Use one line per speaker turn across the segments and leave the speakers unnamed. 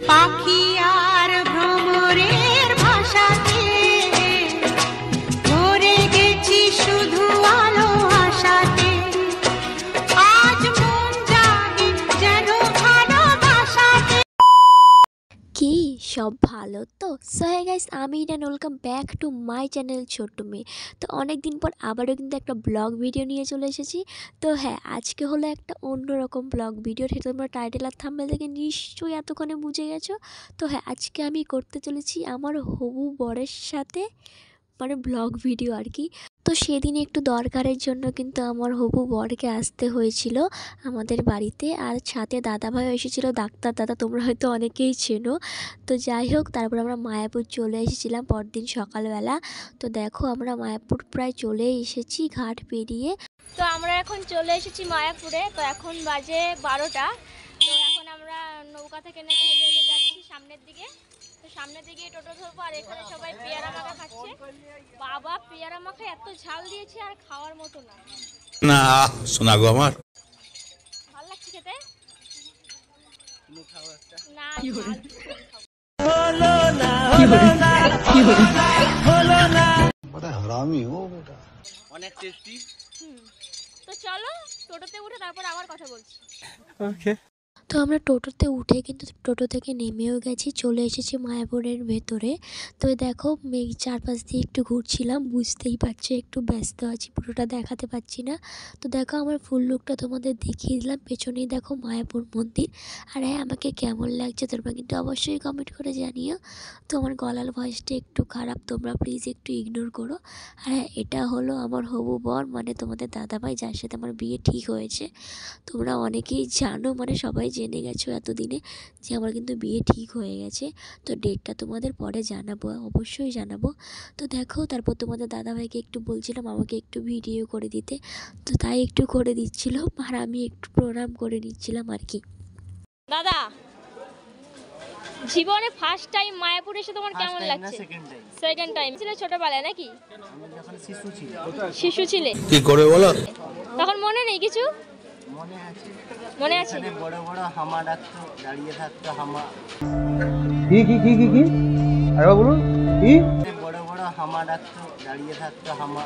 পাখি আর ভ্রমরের ভাষাতে ভরে গেছি শুধু আলো আশাতে। আজ মন জাগে যেন ভালোবাসাতে।
কি সব ভালো তো? সো হে গাইস, আমি Iran, welcome back to my channel ছোট্ট মেয়ে। তো অনেক দিন পর আবারও কিন্তু একটা ব্লগ ভিডিও নিয়ে চলে এসেছি। তো হ্যাঁ, আজকে হলো একটা অন্যরকম ব্লগ ভিডিও, সেটা তোমরা টাইটেল আর থাম্বনেল থেকে নিশ্চয়ই এতক্ষণে বুঝে গেছো। তো হ্যাঁ, আজকে আমি করতে চলেছি আমার হবু বরের সাথে মানে ব্লগ ভিডিও আর কি। তো সেদিন একটু দরকারের জন্য কিন্তু আমার হবু বরকে আসতে হয়েছিল আমাদের বাড়িতে, আর সাথে দাদাভাই এসেছিল, ডাক্তার দাদা, তোমরা হয়তো অনেকেই চেনো। তো যাই হোক, তারপর আমরা মায়াপুর চলে এসেছিলাম পরদিন সকালবেলা। তো দেখো, আমরা মায়াপুর প্রায় চলে এসেছি ঘাট পেরিয়ে। তো আমরা এখন চলে এসেছি মায়াপুরে। তো এখন বাজে 12টা। তো এখন আমরা নৌকা থেকে নেমে হেঁটে যাচ্ছি সামনের দিকে। তো সামনের দিকে টোটো ধরবো, আর এখানে সবাই পেয়ারা মাখা খাচ্ছে। বাবা, পেয়ারা মাখা এত ঝাল দিয়েছে আর খাওয়ার মতো না।
না শোনা গো, আমার
ভালো লাগছে খেতে না।
बड़ा हरामी हो बेटा।
অনেক টেস্টি।
তো চলো টোটোতে উঠে তারপর আবার কথা বলছি।
ওকে।
তো আমরা টোটোতে উঠে কিন্তু টোটো থেকে নেমেও গেছি, চলে এসেছি মায়াপুরের ভেতরে। তো দেখো, মেঘ চারপাশ দিয়ে একটু ঘুরছিলাম, বুঝতেই পারছো একটু ব্যস্ত আছি, পুরোটা দেখাতে পারছি না। তো দেখো, আমার ফুল লুকটা তোমাদের দেখিয়ে দিলাম। পেছনেই দেখো মায়াপুর মন্দির। আর হ্যাঁ, আমাকে কেমন লাগছে তোমরা কিন্তু অবশ্যই কমেন্ট করে জানিও। তো আমার গলার ভয়েসটা একটু খারাপ, তোমরা প্লিজ একটু ইগনোর করো। আর হ্যাঁ, এটা হলো আমার হবু বর, মানে তোমাদের দাদাভাই, যার সাথে আমার বিয়ে ঠিক হয়েছে। তোমরা অনেকেই জানো, মানে সবাই জেনে গেছো এতদিনে যে আমার কিন্তু বিয়ে ঠিক হয়ে গেছে। তো ডেটটা তোমাদের পরে জানাবো, অবশ্যই জানাবো। তো দেখো, তারপর তোমাদের দাদাভাইকে একটু বলছিলাম আমাকে একটু ভিডিও করে দিতে, তো তাই একটু করে দিচ্ছিল, আর আমি একটু প্রণাম করে নিচ্ছিলাম আর কি। দাদা, জীবনে ফার্স্ট টাইম মায়াপুর এসে তোমার কেমন লাগছে? সেকেন্ড টাইম ছিল ছোটবেলায় নাকি? শিশু ছিলে?
কি করে বলো?
তখন মনে নেই কিছু? মনে আছে?
বড় বড় হামা ডাকতো, দাঁড়িয়ে থাকতো হামা।
কি আরে বলুন কি?
বড় বড় হামা ডাকতো, দাঁড়িয়ে থাকতো হামা।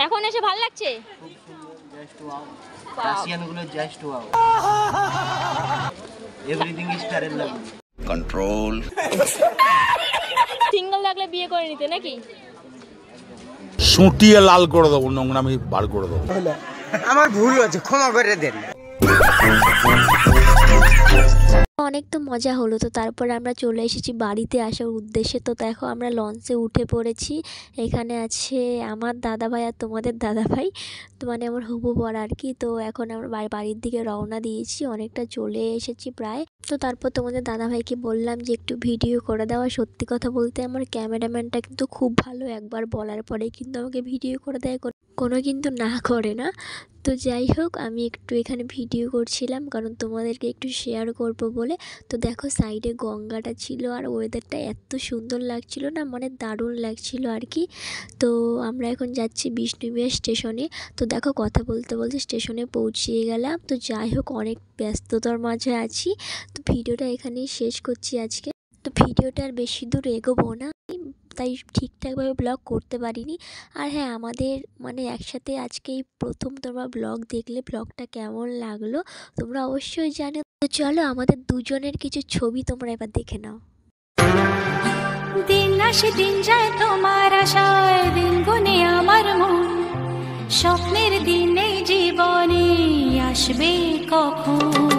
এখন এসে ভালো লাগছে?
খুব সুন্দর, জাস্ট ওয়াও। রাশিয়ান গুলো just wow. Everything is parallel.
Control.
Single লাগলে বিয়ে করে নিতে নাকি?
সুটিয়ে লাল করে দেবো, নোংরামি বার করে দেবো।
আমার ভুল হয়েছে, ক্ষমা করে দেন।
অনেক তো মজা হলো। তো তারপরে আমরা চলে এসেছি বাড়িতে আসার উদ্দেশ্যে। তো দেখো, আমরা লঞ্চে উঠে পড়েছি। এখানে আছে আমার দাদাভাই আর তোমাদের দাদাভাই, তো মানে আমার হবু বর আর কি। তো এখন আমরা বাড়ির দিকে রওনা দিয়েছি, অনেকটা চলে এসেছি প্রায়। তো তারপর তোমাদের দাদাভাইকে বললাম যে একটু ভিডিও করে দেওয়া। সত্যি কথা বলতে আমার ক্যামেরাম্যানটা কিন্তু খুব ভালো, একবার বলার পরে কিন্তু আমাকে ভিডিও করে দেয়, কোনো কিন্তু না করে না। তো যাই হোক, আমি একটু এখানে ভিডিও করছিলাম কারণ তোমাদেরকে একটু শেয়ার করব বলে। তো দেখো, সাইডে গঙ্গাটা ছিল আর ওয়েদারটা এত সুন্দর লাগছিল না, মানে দারুণ লাগছিল আর কি। তো আমরা এখন যাচ্ছি বিষ্ণুবিহার স্টেশনে। তো দেখো, কথা বলতে বলতে স্টেশনে পৌঁছিয়ে গেলাম। তো যাই হোক, অনেক ব্যস্ততার মাঝে আছি, তো ভিডিওটা এখানেই শেষ করছি আজকে। তো ভিডিওটা আর বেশি দূর এগোবো না, তাই ঠিকঠাকভাবে ব্লগ করতে পারিনি। আর হ্যাঁ, আমাদের মানে একসাথে আজকেই প্রথম তোমরা ব্লগ দেখলে, ব্লগটা কেমন লাগলো তোমরা অবশ্যই জানো। তো চলো, আমাদের দুজনের কিছু ছবি তোমরা এবার দেখে নাও।
দিন আসে দিন যায় তোমার আশায়, দিন গুনে আমার মন, স্বপ্নের দিনে জীবনে আসবে কখন।